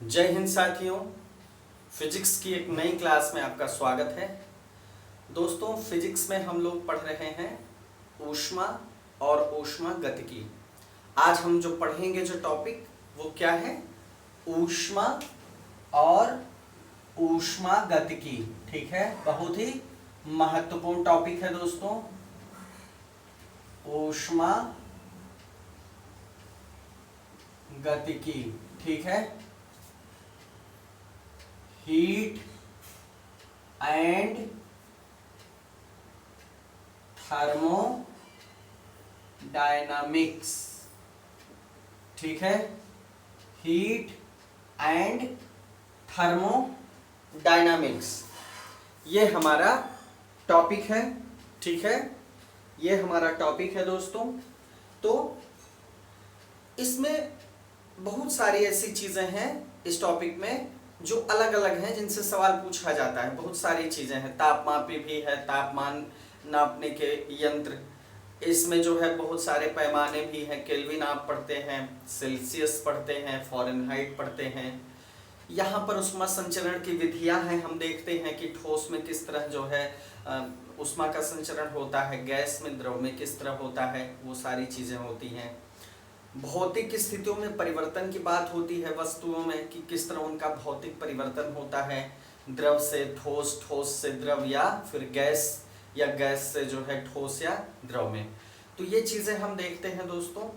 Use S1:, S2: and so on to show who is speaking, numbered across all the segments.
S1: जय हिंद साथियों। फिजिक्स की एक नई क्लास में आपका स्वागत है। दोस्तों, फिजिक्स में हम लोग पढ़ रहे हैं ऊष्मा और ऊष्मागतिकी। आज हम जो पढ़ेंगे जो टॉपिक वो क्या है? ऊष्मा और ऊष्मागतिकी। ठीक है, बहुत ही महत्वपूर्ण टॉपिक है दोस्तों। ऊष्मा गतिकी, ठीक है। हीट एंड थर्मोडायनामिक्स, ठीक है। हीट एंड थर्मोडायनामिक्स, ये हमारा टॉपिक है, ठीक है। ये हमारा टॉपिक है दोस्तों। तो इसमें बहुत सारी ऐसी चीजें हैं इस टॉपिक में जो अलग अलग हैं, जिनसे सवाल पूछा जाता है। बहुत सारी चीजें हैं, तापमापी भी है, तापमान नापने के यंत्र। इसमें जो है बहुत सारे पैमाने भी हैं। केल्विन आप पढ़ते हैं, सेल्सियस पढ़ते हैं, फ़ारेनहाइट पढ़ते हैं। यहाँ पर उष्मा संचरण की विधियां हैं। हम देखते हैं कि ठोस में किस तरह जो है उष्मा का संचरण होता है, गैस में, द्रव में किस तरह होता है, वो सारी चीजें होती हैं। भौतिक स्थितियों में परिवर्तन की बात होती है वस्तुओं में, कि किस तरह उनका भौतिक परिवर्तन होता है, द्रव से ठोस, ठोस से द्रव, या फिर गैस या गैस से जो है ठोस या द्रव में। तो ये चीज़ें हम देखते हैं दोस्तों।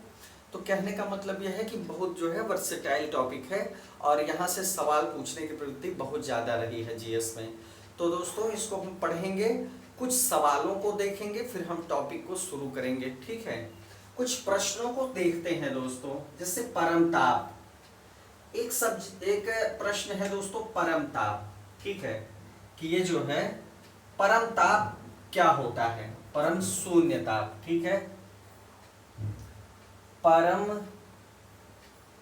S1: तो कहने का मतलब यह है कि बहुत जो है वर्सेटाइल टॉपिक है और यहाँ से सवाल पूछने की प्रवृत्ति बहुत ज़्यादा रही है जीएस में। तो दोस्तों, इसको हम पढ़ेंगे, कुछ सवालों को देखेंगे, फिर हम टॉपिक को शुरू करेंगे, ठीक है। कुछ प्रश्नों को देखते हैं दोस्तों। जैसे परम ताप, एक प्रश्न है दोस्तों, परम ताप, ठीक है, कि ये जो है परम ताप क्या होता है? परम शून्य ताप, ठीक है। परम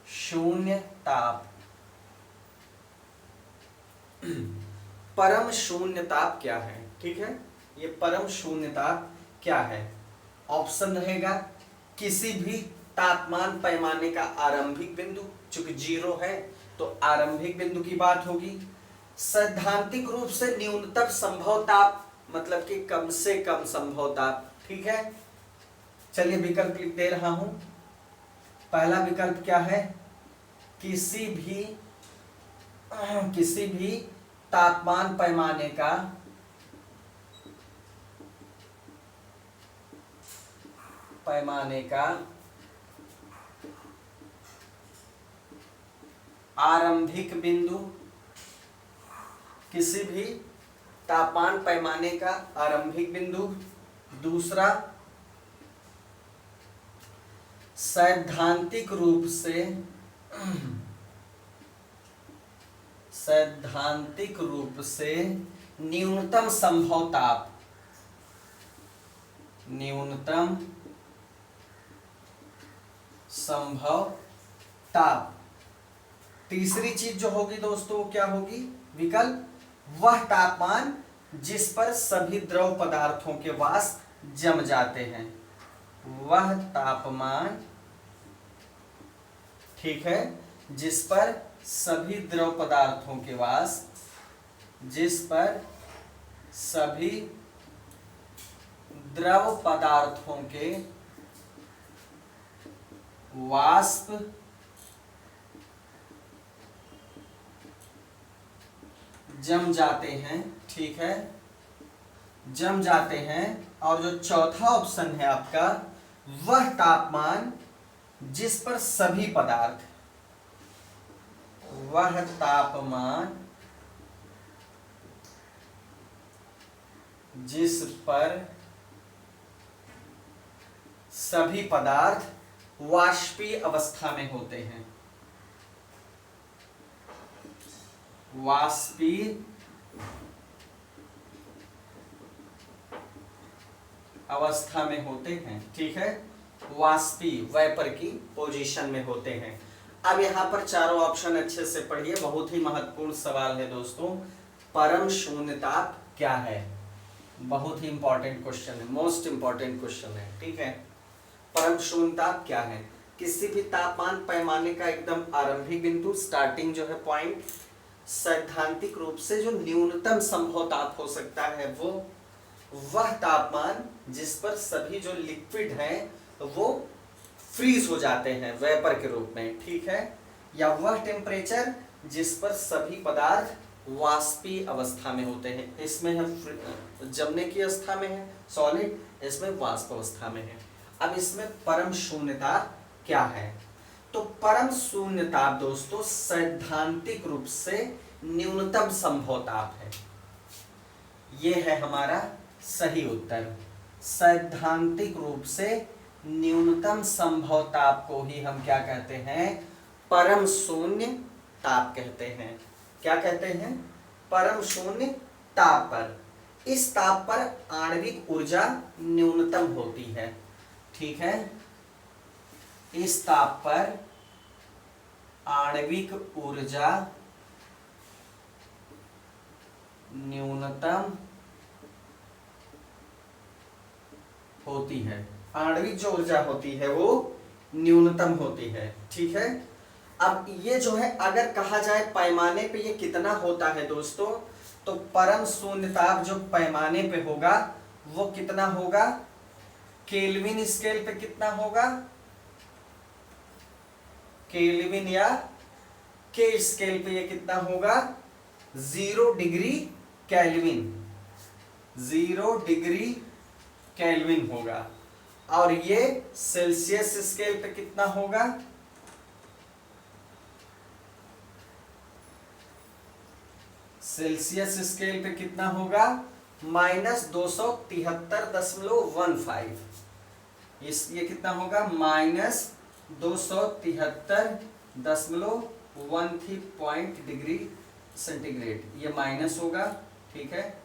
S1: शून्य ताप, परम शून्य ताप क्या है? ठीक है, ये परम शून्य ताप क्या है? ऑप्शन रहेगा किसी भी तापमान पैमाने का आरंभिक बिंदु, चूंकि 0 है तो आरंभिक बिंदु की बात होगी। सैद्धांतिक रूप से न्यूनतम संभव ताप, मतलब कि कम से कम संभव ताप, ठीक है। चलिए विकल्प लिख दे रहा हूं। पहला विकल्प क्या है? किसी भी तापमान पैमाने का आरंभिक बिंदु, किसी भी तापमान पैमाने का आरंभिक बिंदु। दूसरा, सैद्धांतिक रूप से न्यूनतम संभव ताप, न्यूनतम संभव ताप। तीसरी चीज जो होगी दोस्तों वो क्या होगी? विकल्प, वह तापमान जिस पर सभी द्रव पदार्थों के वाष्प जम जाते हैं। वह तापमान, ठीक है, जिस पर सभी द्रव पदार्थों के वाष्प, जिस पर सभी द्रव पदार्थों के वाष्प जम जाते हैं, ठीक है, जम जाते हैं। और जो चौथा ऑप्शन है आपका, वह तापमान जिस पर सभी पदार्थ, वह तापमान जिस पर सभी पदार्थ वाष्पीय अवस्था में होते हैं, वाष्पीय अवस्था में होते हैं, ठीक है, वाष्पीय वेपर की पोजीशन में होते हैं। अब यहां पर चारों ऑप्शन अच्छे से पढ़िए, बहुत ही महत्वपूर्ण सवाल है दोस्तों। परम शून्य ताप क्या है? बहुत ही इंपॉर्टेंट क्वेश्चन है, मोस्ट इंपॉर्टेंट क्वेश्चन है, ठीक है। परम शून्य ताप क्या है? किसी भी तापमान पैमाने का एकदम आरंभिक बिंदु, स्टार्टिंग जो है पॉइंट, सैद्धांतिक रूप से जो न्यूनतम संभव ताप हो सकता है वो वह तापमान जिस पर सभी जो लिक्विड हैं वो फ्रीज हो जाते हैं वेपर के रूप में, ठीक है, या वह टेम्परेचर जिस पर सभी पदार्थ वाष्पीय अवस्था में होते हैं। इसमें हम जमने की अवस्था में है सॉलिड, इसमें वाष्प अवस्था में है। अब इसमें परम शून्य ताप क्या है? तो परम शून्य ताप दोस्तों सैद्धांतिक रूप से न्यूनतम संभव ताप है। यह है हमारा सही उत्तर। सैद्धांतिक रूप से न्यूनतम संभव ताप को ही हम क्या कहते हैं? परम शून्य ताप कहते हैं। क्या कहते हैं? परम शून्य ताप पर। इस ताप पर आणविक ऊर्जा न्यूनतम होती है, ठीक है। इस ताप पर आणविक ऊर्जा न्यूनतम होती है। आणविक जो ऊर्जा होती है वो न्यूनतम होती है, ठीक है। अब ये जो है अगर कहा जाए पैमाने पे ये कितना होता है दोस्तों, तो परम शून्य ताप जो पैमाने पे होगा वो कितना होगा? केल्विन स्केल पे कितना होगा? केल्विन या के स्केल पे ये कितना होगा? 0 डिग्री केल्विन। 0 डिग्री केल्विन होगा। और ये सेल्सियस स्केल पे कितना होगा? सेल्सियस स्केल पे कितना होगा? -273.15। ये कितना होगा? -273.13 पॉइंट डिग्री सेंटीग्रेड। ये माइनस होगा, ठीक है,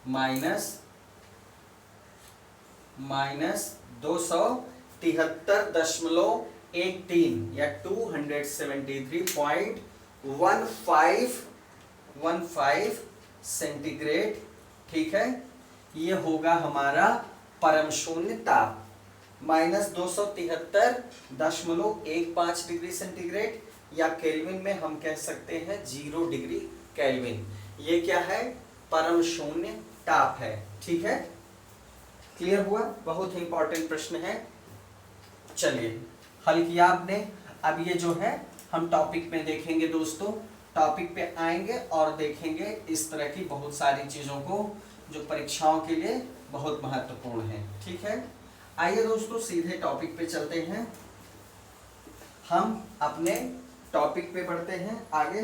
S1: -273.13 या 273.15 सेंटीग्रेड, ठीक है। ये होगा हमारा परम शून्य ताप। -273.15 डिग्री सेंटीग्रेड या केल्विन में हम कह सकते हैं 0 डिग्री केल्विन। ये क्या है? परम शून्य ताप है, ठीक है। क्लियर हुआ? बहुत ही इंपॉर्टेंट प्रश्न है। चलिए हल किया आपने। अब ये जो है हम टॉपिक में देखेंगे दोस्तों, टॉपिक पे आएंगे और देखेंगे इस तरह की बहुत सारी चीजों को जो परीक्षाओं के लिए बहुत महत्वपूर्ण है, ठीक है। आइए दोस्तों सीधे टॉपिक पे चलते हैं। हम अपने टॉपिक पे बढ़ते हैं आगे।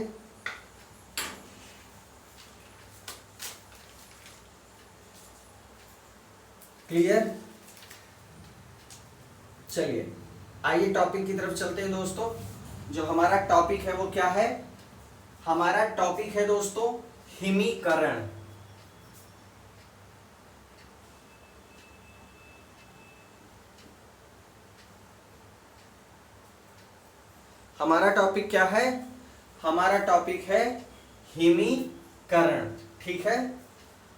S1: क्लियर? चलिए आइए टॉपिक की तरफ चलते हैं दोस्तों। जो हमारा टॉपिक है वो क्या है? हमारा टॉपिक है दोस्तों हिमीकरण। हमारा टॉपिक क्या है? हमारा टॉपिक है हिमीकरण, ठीक है।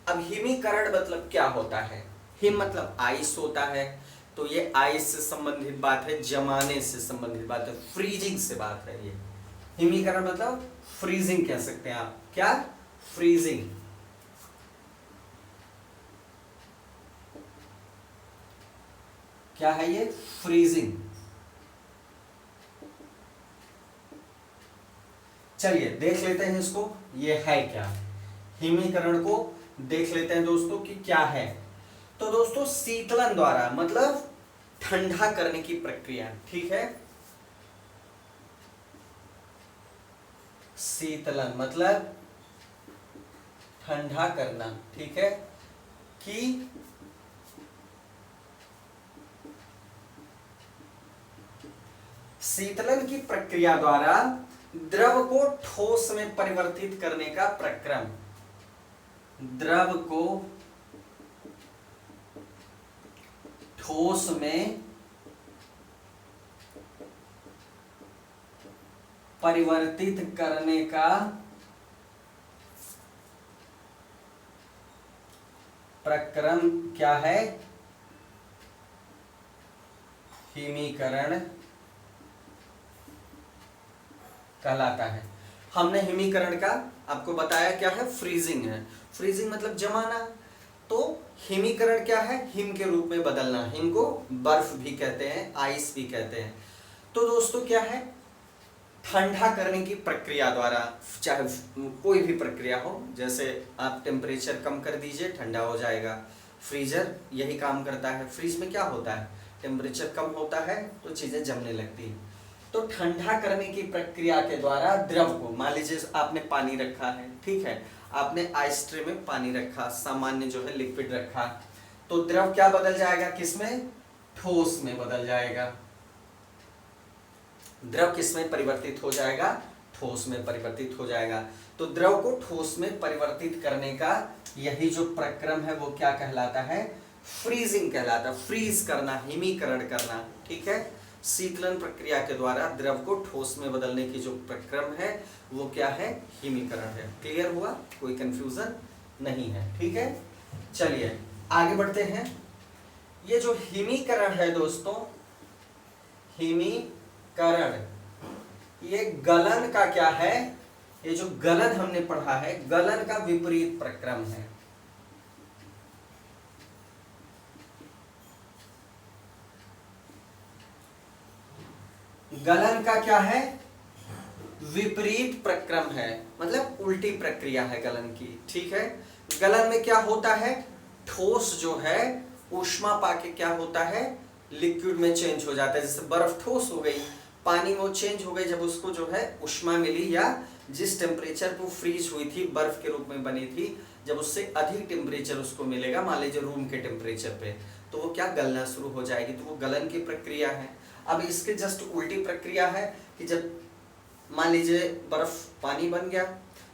S1: अब हिमीकरण मतलब क्या होता है? हिम मतलब आइस होता है, तो ये आइस से संबंधित बात है, जमाने से संबंधित बात है, फ्रीजिंग से बात है। ये हिमीकरण मतलब फ्रीजिंग कह सकते हैं आप। क्या? फ्रीजिंग। क्या है ये? फ्रीजिंग। चलिए देख लेते हैं इसको, ये है क्या। हिमीकरण को देख लेते हैं दोस्तों कि क्या है। तो दोस्तों शीतलन द्वारा मतलब ठंडा करने की प्रक्रिया, ठीक है। शीतलन मतलब ठंडा करना, ठीक है, कि शीतलन की प्रक्रिया द्वारा द्रव को ठोस में परिवर्तित करने का प्रक्रम। द्रव को ठोस में परिवर्तित करने का प्रक्रम क्या है? हिमीकरण कहलाता है। हमने हिमीकरण का आपको बताया क्या है, फ्रीजिंग है। फ्रीजिंग मतलब जमाना। तो हिमीकरण क्या है, हिम के रूप में बदलना। हिम को बर्फ भी कहते हैं, आइस भी कहते हैं। तो दोस्तों क्या है, ठंडा करने की प्रक्रिया द्वारा, चाहे कोई भी प्रक्रिया हो, जैसे आप टेम्परेचर कम कर दीजिए ठंडा हो जाएगा। फ्रीजर यही काम करता है। फ्रीज में क्या होता है, टेम्परेचर कम होता है तो चीजें जमने लगती हैं। तो ठंडा करने की प्रक्रिया के द्वारा द्रव को, मान लीजिए आपने पानी रखा है, ठीक है, आपने आइस ट्रे में पानी रखा, सामान्य जो है लिक्विड रखा, तो द्रव क्या बदल जाएगा, किसमें, ठोस में बदल जाएगा। द्रव किसमें परिवर्तित हो जाएगा, ठोस में परिवर्तित हो जाएगा। तो द्रव को ठोस में परिवर्तित करने का यही जो प्रक्रम है वो क्या कहलाता है, फ्रीजिंग कहलाता है। फ्रीज करना, हिमीकरण करना, ठीक है। शीतलन प्रक्रिया के द्वारा द्रव को ठोस में बदलने की जो प्रक्रम है वो क्या है, हिमीकरण है। क्लियर हुआ, कोई कंफ्यूजन नहीं है, ठीक है। चलिए आगे बढ़ते हैं। ये जो हिमीकरण है दोस्तों, हिमीकरण, ये गलन का क्या है, ये जो गलन हमने पढ़ा है, गलन का विपरीत प्रक्रम है। गलन का क्या है, विपरीत प्रक्रम है, मतलब उल्टी प्रक्रिया है गलन की, ठीक है। गलन में क्या होता है, ठोस जो है ऊष्मा पाके क्या होता है, लिक्विड में चेंज हो जाता है। जैसे बर्फ ठोस हो गई, पानी में वो चेंज हो गई, जब उसको जो है ऊष्मा मिली, या जिस टेम्परेचर पर फ्रीज हुई थी, बर्फ के रूप में बनी थी, जब उससे अधिक टेम्परेचर उसको मिलेगा, मान लीजिए रूम के टेम्परेचर पे, तो वो क्या गलना शुरू हो जाएगी। तो वो गलन की प्रक्रिया है। अब इसके जस्ट उल्टी प्रक्रिया है कि जब मान लीजिए बर्फ पानी बन गया,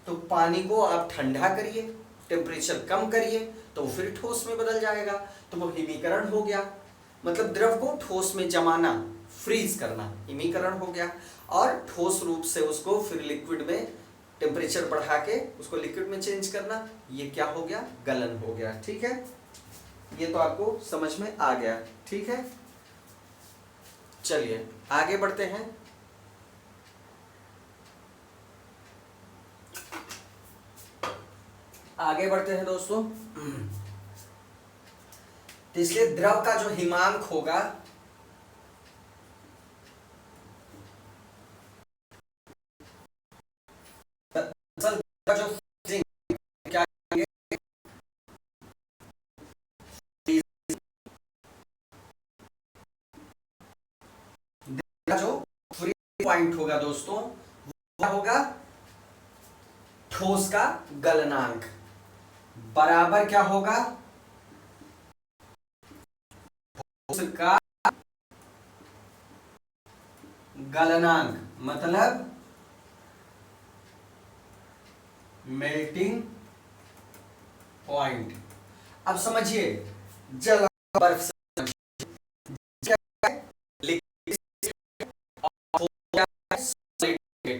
S1: तो पानी को आप ठंडा करिए, टेम्परेचर कम करिए, तो फिर ठोस में बदल जाएगा। तो वो हिमीकरण हो गया, मतलब द्रव को ठोस में जमाना, फ्रीज करना, हिमीकरण हो गया। और ठोस रूप से उसको फिर लिक्विड में टेम्परेचर बढ़ा के उसको लिक्विड में चेंज करना, ये क्या हो गया, गलन हो गया, ठीक है। ये तो आपको समझ में आ गया, ठीक है। चलिए आगे बढ़ते हैं। आगे बढ़ते हैं दोस्तों। तो इसलिए द्रव का जो हिमांक होगा, जो क्या जो फ्री पॉइंट होगा दोस्तों, वो होगा ठोस का गलनांक बराबर क्या होगा, ठोस का गलनांक, मतलब मेल्टिंग पॉइंट। अब समझिए, जल बर्फ से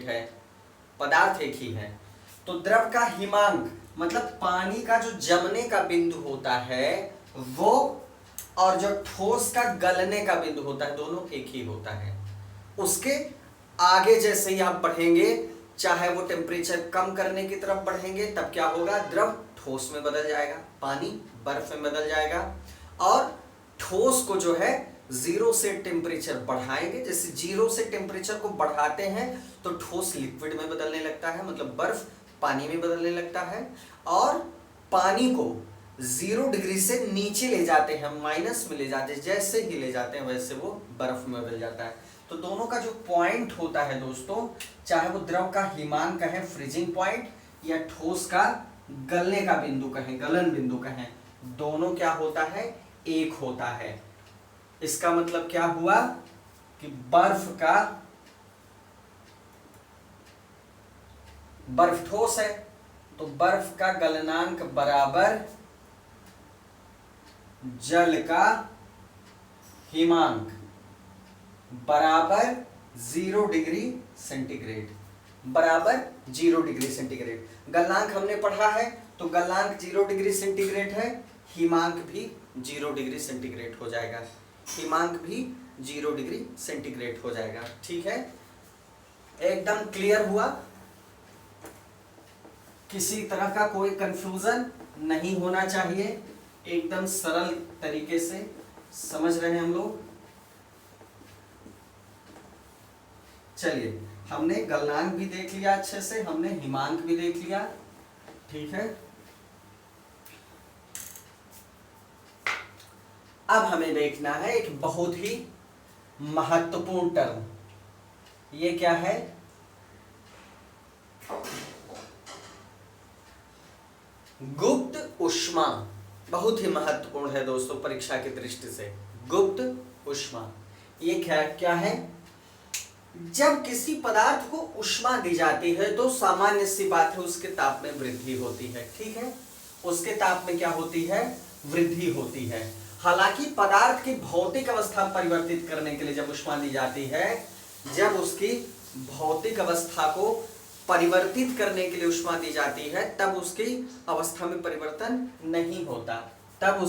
S1: है, पदार्थ एक ही है। तो द्रव का हिमांक मतलब पानी का जो जमने का बिंदु होता है वो, और जो ठोस का गलने का बिंदु होता है, दोनों एक ही होता है। उसके आगे जैसे ही आप बढ़ेंगे, चाहे वो टेम्परेचर कम करने की तरफ बढ़ेंगे, तब क्या होगा, द्रव ठोस में बदल जाएगा, पानी बर्फ में बदल जाएगा। और ठोस को जो है जीरो से टेम्परेचर बढ़ाएंगे, जैसे जीरो से टेम्परेचर को बढ़ाते हैं तो ठोस लिक्विड में बदलने लगता है, मतलब बर्फ पानी में बदलने लगता है। और पानी को 0 डिग्री से नीचे ले जाते हैं, माइनस में ले जाते हैं, जैसे ही ले जाते हैं वैसे वो बर्फ में बदल जाता है। तो दोनों का जो पॉइंट होता है दोस्तों, चाहे वो द्रव का हिमांक कहें, फ्रीजिंग पॉइंट, या ठोस का गलने का बिंदु कहें, गलन बिंदु कहें, दोनों क्या होता है, एक होता है। इसका मतलब क्या हुआ कि बर्फ ठोस है, तो बर्फ का गलनांक बराबर जल का हिमांक बराबर 0 डिग्री सेंटीग्रेड, बराबर 0 डिग्री सेंटीग्रेड। गलनांक हमने पढ़ा है, तो गलनांक 0 डिग्री सेंटीग्रेड है, हिमांक भी 0 डिग्री सेंटीग्रेड हो जाएगा, हिमांक भी 0 डिग्री सेंटीग्रेड हो जाएगा। ठीक है, एकदम क्लियर हुआ, किसी तरह का कोई कंफ्यूजन नहीं होना चाहिए, एकदम सरल तरीके से समझ रहे हैं हम लोग। चलिए, हमने गलनांक भी देख लिया अच्छे से, हमने हिमांक भी देख लिया। ठीक है, अब हमें देखना है एक बहुत ही महत्वपूर्ण टर्म, ये क्या है? गुप्त ऊष्मा। बहुत ही महत्वपूर्ण है दोस्तों परीक्षा की दृष्टि से। गुप्त ऊष्मा ये क्या है? जब किसी पदार्थ को ऊष्मा दी जाती है तो सामान्य सी बात है, उसके ताप में वृद्धि होती है। ठीक है, उसके ताप में क्या होती है? वृद्धि होती है। हालांकि पदार्थ की भौतिक अवस्था परिवर्तित करने के लिए जब ऊष्मा दी जाती है, जब उसकी भौतिक अवस्था को परिवर्तित करने के लिए ऊष्मा दी जाती है, तब उसकी अवस्था में परिवर्तन नहीं होता, तब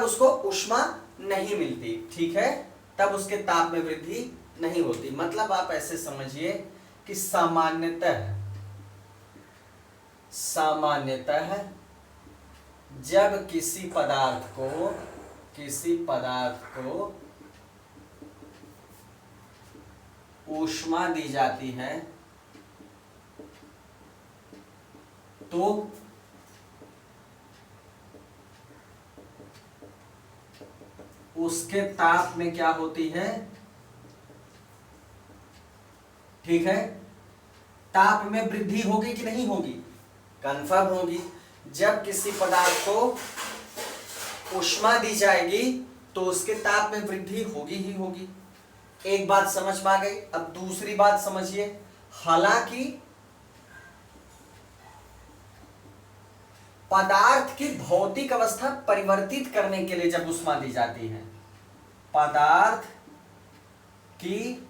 S1: उसको ऊष्मा नहीं मिलती। ठीक है, तब उसके ताप में वृद्धि नहीं होती। मतलब आप ऐसे समझिए कि सामान्यतः जब किसी पदार्थ को ऊष्मा दी जाती है तो उसके ताप में क्या होती है? ठीक है, ताप में वृद्धि होगी कि नहीं होगी? कंफर्म होगी। जब किसी पदार्थ को ऊष्मा दी जाएगी तो उसके ताप में वृद्धि होगी ही होगी। एक बात समझ में आ गई। अब दूसरी बात समझिए, हालांकि पदार्थ की भौतिक अवस्था परिवर्तित करने के लिए जब ऊष्मा दी जाती है, पदार्थ की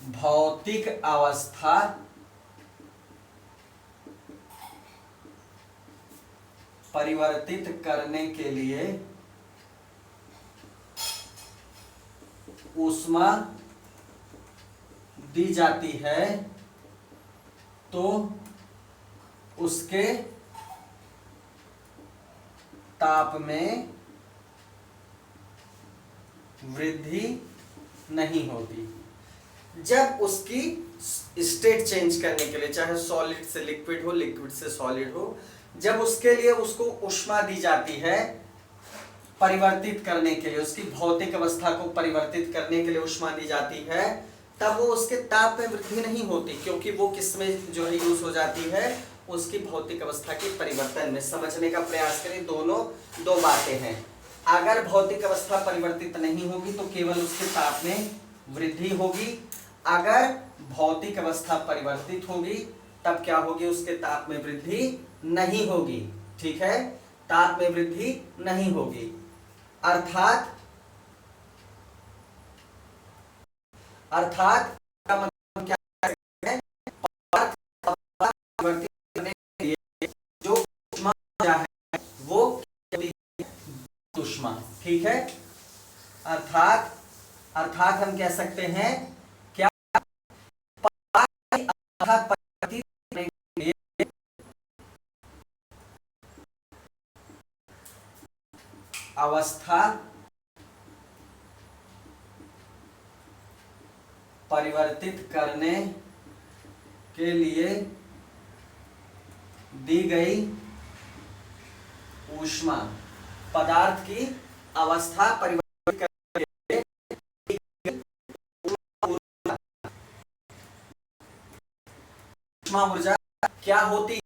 S1: भौतिक अवस्था परिवर्तित करने के लिए ऊष्मा दी जाती है तो उसके ताप में वृद्धि नहीं होती। जब उसकी स्टेट चेंज करने के लिए, चाहे सॉलिड से लिक्विड हो, लिक्विड से सॉलिड हो, जब उसके लिए उसको ऊष्मा दी जाती है परिवर्तित करने के लिए, उसकी भौतिक अवस्था को परिवर्तित करने के लिए ऊष्मा दी जाती है, तब वो उसके ताप में वृद्धि नहीं होती, क्योंकि वो किसमें जो है यूज हो जाती है? उसकी भौतिक अवस्था के परिवर्तन में। समझने का प्रयास करें, दोनों दो बातें हैं। अगर भौतिक अवस्था परिवर्तित नहीं होगी तो केवल उसके ताप में वृद्धि होगी। अगर भौतिक अवस्था परिवर्तित होगी तब क्या होगी? उसके ताप में वृद्धि नहीं होगी। ठीक है, ताप में वृद्धि नहीं होगी। अर्थात का मतलब क्या है? परिवर्तित करने के लिए जो ऊष्मा है वो ऊष्मा। ठीक है, अर्थात हम कह सकते हैं क्या? परिवर्तित करने के लिए अवस्था परिवर्तित करने के लिए दी गई ऊष्मा, पदार्थ की अवस्था परिवर्तित करने के लिए ऊष्मा ऊर्जा क्या होती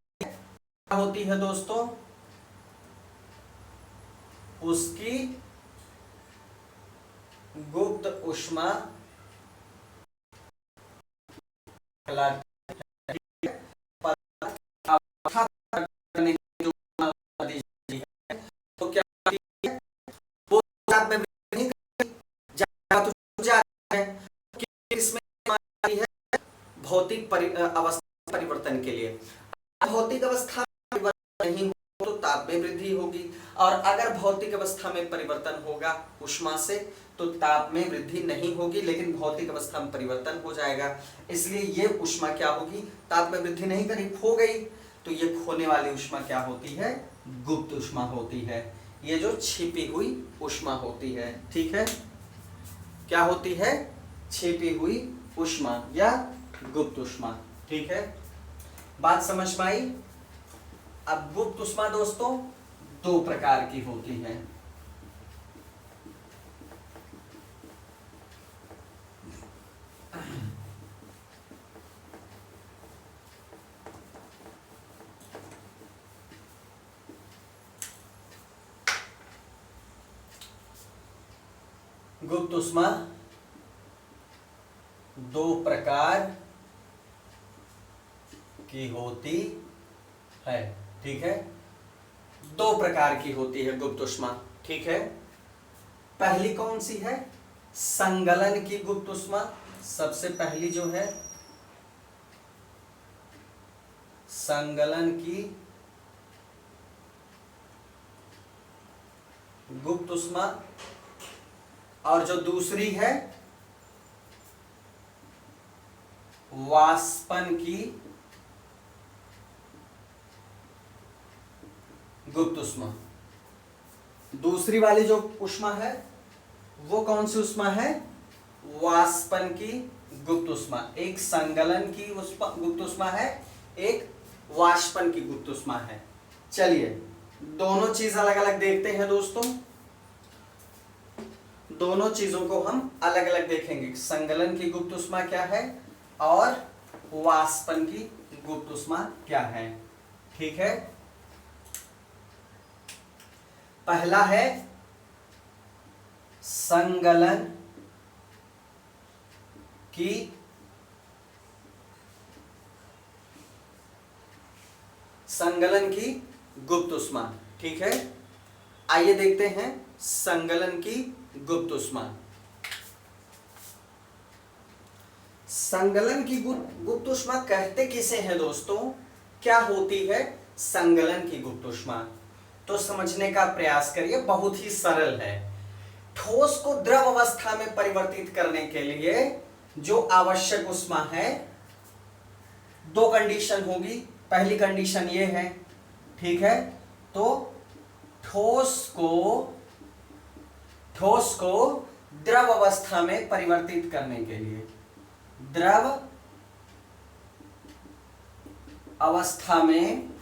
S1: है दोस्तों? उसकी गुप्त ऊष्मा तो क्या वो में नहीं है कि इसमें है भौतिक अवस्था परिवर्तन के लिए। भौतिक अवस्था परिवर्तन नहीं तो ताप में वृद्धि होगी, और अगर भौतिक अवस्था में परिवर्तन होगा उष्मा से तो ताप में वृद्धि नहीं होगी, लेकिन भौतिक अवस्था में परिवर्तन हो जाएगा। इसलिए ये उष्मा क्या होगी, ताप में वृद्धि नहीं करी, खो गई, तो ये खोने वाली उष्मा क्या होती है, गुप्त उष्मा होती है। ये जो छिपी हुई उष्मा होती है, ठीक है, क्या होती है, छिपी हुई उष्मा या गुप्त उष्मा, ठीक है। बात समझ में आई। अब गुप्त उष्मा दोस्तों दो प्रकार की होती है। गुप्त उष्मा दो प्रकार की होती है, ठीक है, दो प्रकार की होती है गुप्त उष्मा, ठीक है। पहली कौन सी है, संगलन की गुप्त उष्मा, सबसे पहली जो है संगलन की गुप्त उष्मा, और जो दूसरी है वाष्पन की गुप्त उष्मा। दूसरी वाली जो उष्मा है वो कौन सी उष्मा है, वाष्पन की गुप्त उष्मा। एक संगलन की गुप्त उष्मा है, एक वाष्पन की गुप्त उष्मा है। चलिए दोनों चीज अलग अलग देखते हैं दोस्तों, दोनों चीजों को हम अलग अलग देखेंगे, संगलन की गुप्त उष्मा क्या है और वाष्पन की गुप्त उष्मा क्या है, ठीक है। पहला है संगलन की गुप्त उष्मा, ठीक है। आइए देखते हैं संगलन की गुप्त उष्मा। संगलन की गुप्त उष्मा कहते किसे हैं दोस्तों, क्या होती है संगलन की गुप्त उष्मा, तो समझने का प्रयास करिए, बहुत ही सरल है। ठोस को द्रव अवस्था में परिवर्तित करने के लिए जो आवश्यक उष्मा है, दो कंडीशन होगी। पहली कंडीशन ये है, ठीक है, तो ठोस को द्रव अवस्था में परिवर्तित करने के लिए, द्रव अवस्था में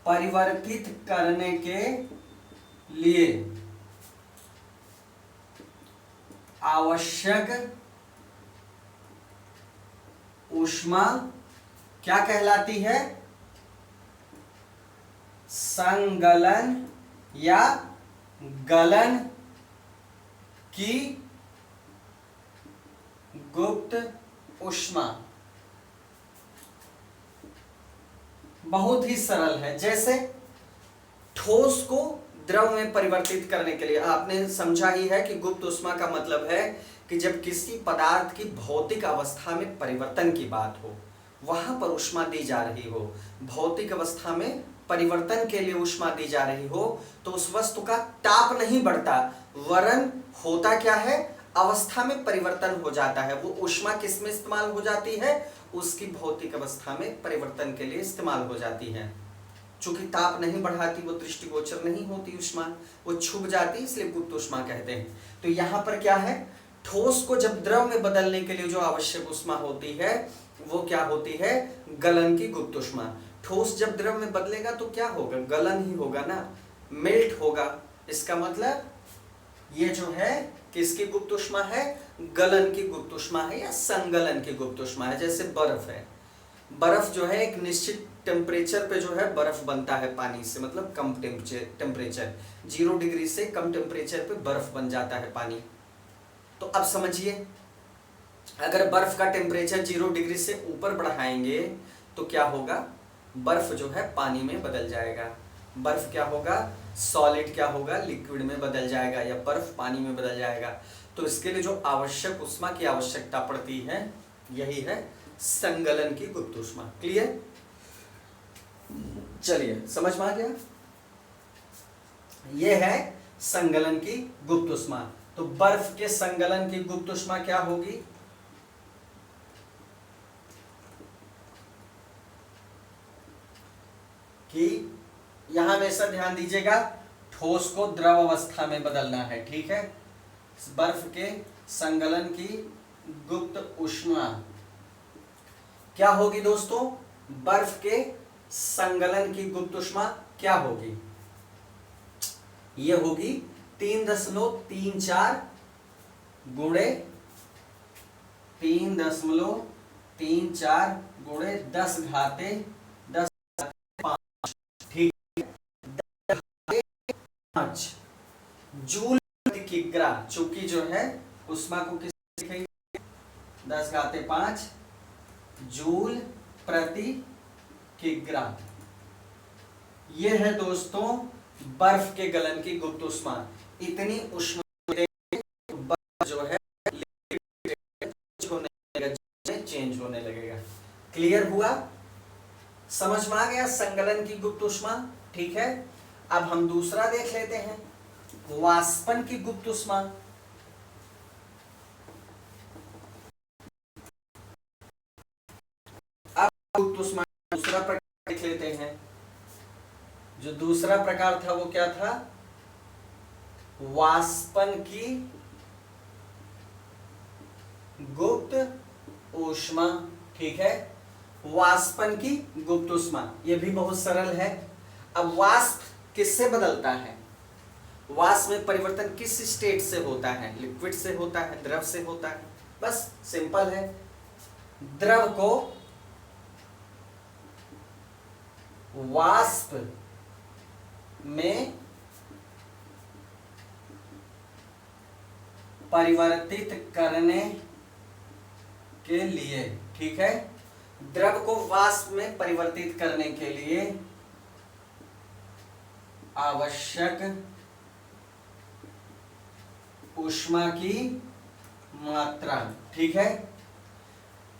S1: परिवर्तित करने के लिए आवश्यक ऊष्मा क्या कहलाती है, संगलन या गलन की गुप्त ऊष्मा। बहुत ही सरल है, जैसे ठोस को द्रव में परिवर्तित करने के लिए आपने समझा ही है कि गुप्त ऊष्मा का मतलब है कि जब किसी पदार्थ की भौतिक अवस्था में परिवर्तन की बात हो, वहां पर ऊष्मा दी जा रही हो, भौतिक अवस्था में परिवर्तन के लिए ऊष्मा दी जा रही हो, तो उस वस्तु का ताप नहीं बढ़ता, वरन होता क्या है, अवस्था में परिवर्तन हो जाता है। वो ऊष्मा किस में इस्तेमाल हो जाती है, उसकी भौतिक अवस्था में परिवर्तन के लिए इस्तेमाल हो जाती है। चूंकि ताप नहीं बढ़ाती, वो दृष्टिगोचर नहीं होती ऊष्मा, वो छुप जाती, इसलिए गुप्त ऊष्मा कहते हैं। तो यहां पर क्या है, ठोस को जब द्रव में बदलने के लिए जो आवश्यक ऊष्मा होती है वो क्या होती है, गलन की गुप्त ऊष्मा। ठोस जब द्रव में बदलेगा तो क्या होगा, गलन ही होगा ना, मेल्ट होगा। इसका मतलब ये जो है किसकी गुप्त ऊष्मा है, गलन की गुप्त ऊष्मा है या संगलन की गुप्त ऊष्मा है। जैसे बर्फ है, बर्फ जो है एक निश्चित टेम्परेचर पे जो है बर्फ बनता है पानी से, मतलब कम टेम्परेचर 0 डिग्री से कम टेम्परेचर पे बर्फ बन जाता है पानी। तो अब समझिए, अगर बर्फ का टेम्परेचर 0 डिग्री से ऊपर बढ़ाएंगे तो क्या होगा, बर्फ जो है पानी में बदल जाएगा, बर्फ क्या होगा, सॉलिड क्या होगा, लिक्विड में बदल जाएगा, या बर्फ पानी में बदल जाएगा। तो इसके लिए जो आवश्यक ऊष्मा की आवश्यकता पड़ती है, यही है संगलन की गुप्त ऊष्मा। क्लियर। चलिए समझ में आ गया। यह है संगलन की गुप्त ऊष्मा। तो बर्फ के संगलन की गुप्त ऊष्मा क्या होगी? कि यहां हमेशा ध्यान दीजिएगा, ठोस को द्रव अवस्था में बदलना है, ठीक है। बर्फ के संगलन की गुप्त ऊष्मा क्या होगी दोस्तों? बर्फ के संगलन की गुप्त ऊष्मा क्या होगी? यह होगी 3.34 गुणे 3.34 गुणे 10 घाते 5, ठीक है, 5 जूल प्रति किग्रा। चूंकि जो है ऊष्मा को किस लिखेंगे? 10 घाते 5 जूल प्रति किग्रा। यह है दोस्तों बर्फ के गलन की गुप्त ऊष्मा। इतनी ऊष्मा बर्फ जो है चेंज होने लगेगा। क्लियर हुआ? समझ में आ गया संगलन की गुप्त ऊष्मा, ठीक है। अब हम दूसरा देख लेते हैं, वाष्पन की गुप्त ऊष्मा। अब गुप्त ऊष्मा दूसरा प्रकार देख लेते हैं। जो दूसरा प्रकार था वो क्या था? वाष्पन की गुप्त ऊष्मा, ठीक है। वाष्पन की गुप्त ऊष्मा, यह भी बहुत सरल है। अब वाष्प किससे बदलता है? वाष्प में परिवर्तन किस स्टेट से होता है? लिक्विड से होता है, द्रव से होता है? बस सिंपल है। द्रव को वाष्प में परिवर्तित करने के लिए, ठीक है, द्रव को वाष्प में परिवर्तित करने के लिए आवश्यक ऊष्मा की मात्रा, ठीक है।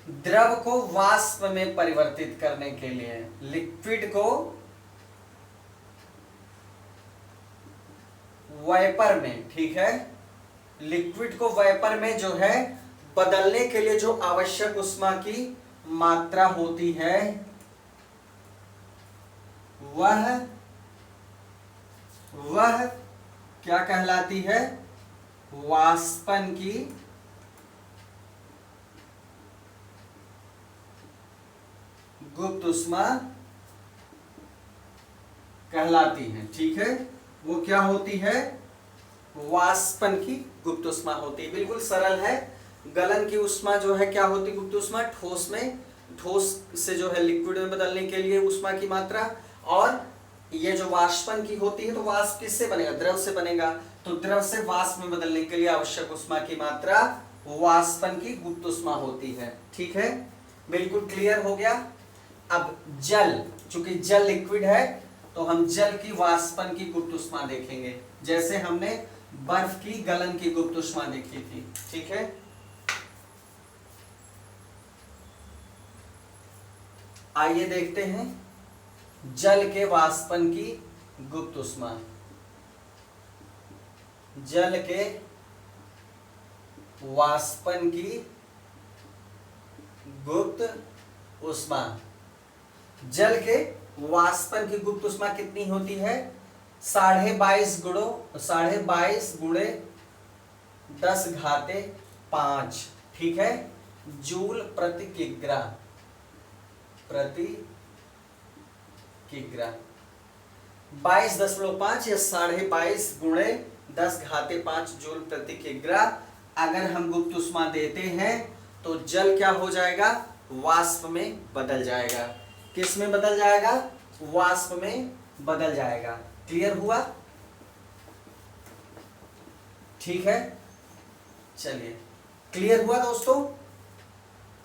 S1: द्रव को वाष्प में परिवर्तित करने के लिए, लिक्विड को वेपर में, ठीक है, लिक्विड को वेपर में जो है बदलने के लिए जो आवश्यक ऊष्मा की मात्रा होती है वह क्या कहलाती है? वाष्पन की गुप्त ऊष्मा कहलाती है, ठीक है। वो क्या होती है? वाष्पन की गुप्त ऊष्मा होती है। बिल्कुल सरल है। गलन की ऊष्मा जो है क्या होती है? गुप्त ऊष्मा। ठोस में, ठोस से जो है लिक्विड में बदलने के लिए ऊष्मा की मात्रा। और ये जो वाष्पन की होती है, तो वाष्प किससे बनेगा? द्रव से बनेगा। तो द्रव से वाष्प में बदलने के लिए आवश्यक ऊष्मा की मात्रा वाष्पन की गुप्त ऊष्मा होती है, ठीक है। बिल्कुल क्लियर हो गया। अब जल, चूंकि जल लिक्विड है तो हम जल की वाष्पन की गुप्त ऊष्मा देखेंगे, जैसे हमने बर्फ की गलन की गुप्त ऊष्मा देखी थी, ठीक है। आइए देखते हैं जल के वाष्पन की गुप्त ऊष्मा। जल के वाष्पन की गुप्त ऊष्मा। जल के वाष्पन की गुप्त ऊष्मा कितनी होती है? 22.5 गुणे 10 घाते 5, ठीक है, जूल प्रति किग्रा, प्रति किग्रा। 22.5 या 22.5 गुणे 10 घाते 5 जूल प्रति किग्रा। अगर हम गुप्त ऊष्मा देते हैं तो जल क्या हो जाएगा? वाष्प में बदल जाएगा। किस में बदल जाएगा? वाष्प में बदल जाएगा। क्लियर हुआ? ठीक है, चलिए क्लियर हुआ दोस्तों।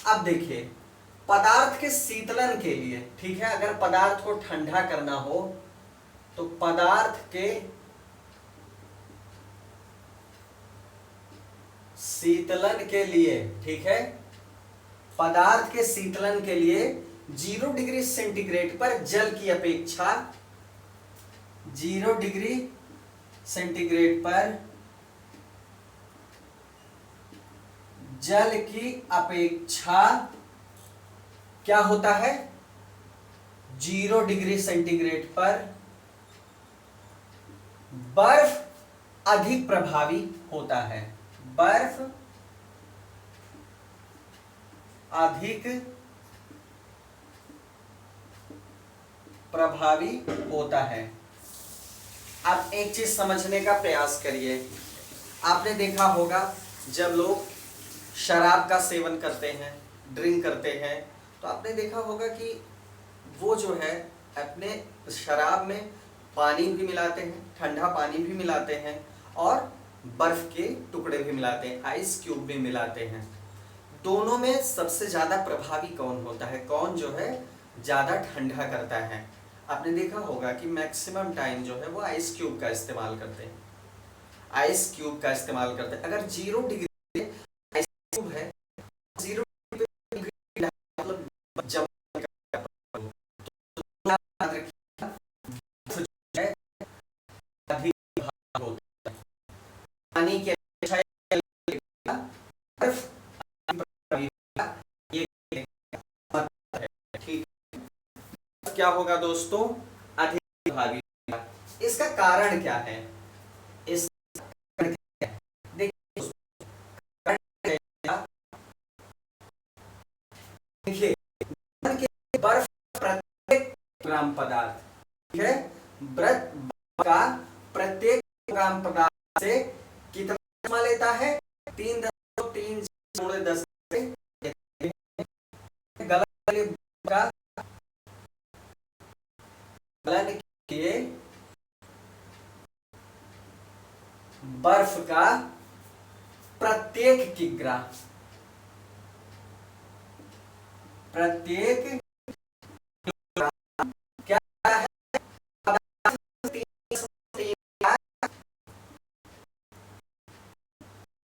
S1: अब देखिए पदार्थ के शीतलन के लिए, ठीक है, अगर पदार्थ को ठंडा करना हो तो पदार्थ के शीतलन के लिए, ठीक है, पदार्थ के शीतलन के लिए 0 डिग्री सेंटीग्रेड पर जल की अपेक्षा, 0 डिग्री सेंटीग्रेड पर जल की अपेक्षा क्या होता है, 0 डिग्री सेंटीग्रेड पर बर्फ अधिक प्रभावी होता है, बर्फ अधिक प्रभावी होता है। आप एक चीज समझने का प्रयास करिए, आपने देखा होगा जब लोग शराब का सेवन करते हैं, ड्रिंक करते हैं, तो आपने देखा होगा कि वो जो है अपने शराब में पानी भी मिलाते हैं, ठंडा पानी भी मिलाते हैं और बर्फ के टुकड़े भी मिलाते हैं, आइस क्यूब भी मिलाते हैं। दोनों में सबसे ज्यादा प्रभावी कौन होता है, कौन जो है ज्यादा ठंडा करता है? आपने देखा होगा कि मैक्सिमम टाइम जो है वो आइस क्यूब का इस्तेमाल करते हैं, आइस क्यूब का इस्तेमाल करते हैं। अगर 0 डिग्री आइस क्यूब है, 0 डिग्री मतलब जम पानी के क्या होगा दोस्तों, अधिक प्रभावी। इसका कारण क्या है, इस देखिए बर्फ प्रत्येक ग्राम पदार्थ, ठीक है, बर्फ का प्रत्येक ग्राम पदार्थ से कितना ऊष्मा लेता है, 3.3 से गलन के लिए बर्फ का प्रत्येक किग्रा, प्रत्येक क्या है,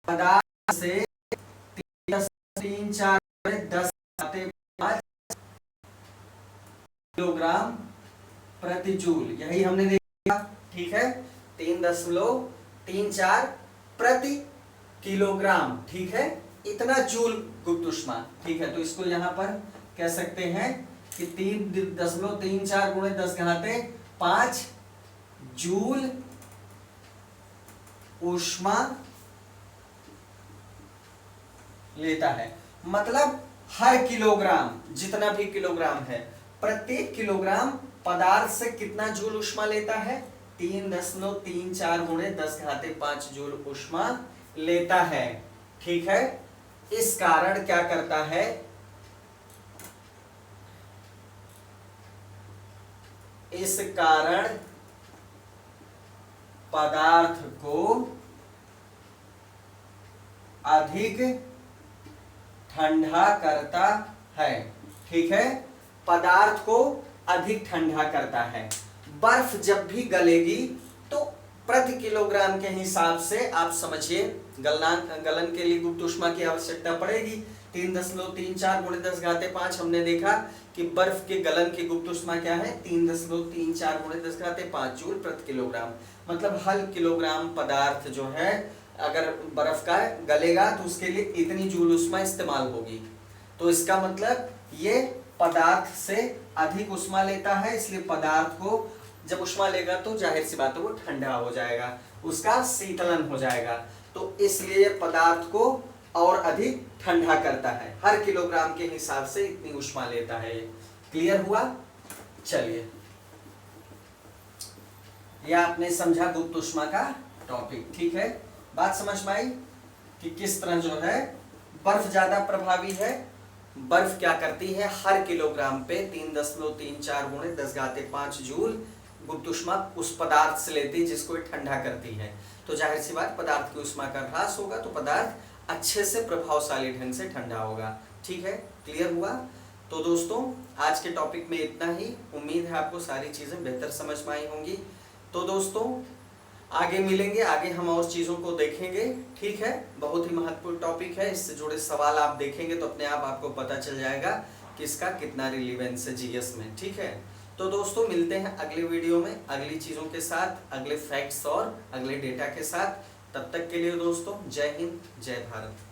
S1: पदार्थ से 3 4 10 किलोग्राम प्रति जूल, यही हमने देखा, ठीक है, 3.34 प्रति किलोग्राम, ठीक है, इतना जूल गुप्त ऊष्मा, ठीक है। तो इसको यहां पर कह सकते हैं कि 3.34 गुणे 10⁵ जूल ऊष्मा लेता है। मतलब हर किलोग्राम, जितना भी किलोग्राम है, प्रत्येक किलोग्राम पदार्थ से कितना जूल ऊष्मा लेता है, 3.34 गुणे 10⁵ जूल ऊष्मा लेता है, ठीक है। इस कारण क्या करता है, इस कारण पदार्थ को अधिक ठंडा करता है, ठीक है, पदार्थ को अधिक ठंडा करता है। बर्फ जब भी गलेगी तो प्रति किलोग्राम के हिसाब से आप समझिए गलन के लिए गुप्त ऊष्मा की आवश्यकता पड़ेगी। 3.34 गुणे 10⁵ हमने देखा कि बर्फ के गलन की गुप्त ऊष्मा क्या है, 3.34 गुणे 10⁵ जूल प्रति किलोग्राम। मतलब हर किलोग्राम पदार्थ जो है अगर बर्फ का गलेगा तो उसके लिए इतनी जूल ऊष्मा इस्तेमाल होगी। तो इसका मतलब ये पदार्थ से अधिक ऊष्मा लेता है, इसलिए पदार्थ को जब ऊष्मा लेगा तो जाहिर सी बात है वो ठंडा हो जाएगा, उसका शीतलन हो जाएगा। तो इसलिए पदार्थ को और अधिक ठंडा करता है, हर किलोग्राम के हिसाब से इतनी ऊष्मा लेता है। क्लियर हुआ? चलिए, यह आपने समझा गुप्त ऊष्मा का टॉपिक, ठीक है। बात समझ में आई कि किस तरह जो है बर्फ ज्यादा प्रभावी है। बर्फ क्या करती है, हर किलोग्राम पे 3.34 गुणे 10⁵ जूल गुप्त ऊष्मा उस पदार्थ से लेती है जिसको ये ठंडा करती है। तो जाहिर सी बात पदार्थ की ऊष्मा का ह्रास होगा तो पदार्थ अच्छे से प्रभावशाली ढंग से ठंडा होगा, ठीक है। क्लियर हुआ? तो दोस्तों आज के टॉपिक में इतना ही। उम्मीद है आपको सारी चीजें बेहतर समझ में आई होंगी। तो दोस्तों आगे मिलेंगे, आगे हम और चीज़ों को देखेंगे, ठीक है। बहुत ही महत्वपूर्ण टॉपिक है, इससे जुड़े सवाल आप देखेंगे तो अपने आप आपको पता चल जाएगा किसका कितना रिलीवेंस है जीएस में। ठीक है, तो दोस्तों मिलते हैं अगले वीडियो में अगली चीज़ों के साथ, अगले फैक्ट्स और अगले डेटा के साथ। तब तक के लिए दोस्तों जय हिंद जय भारत।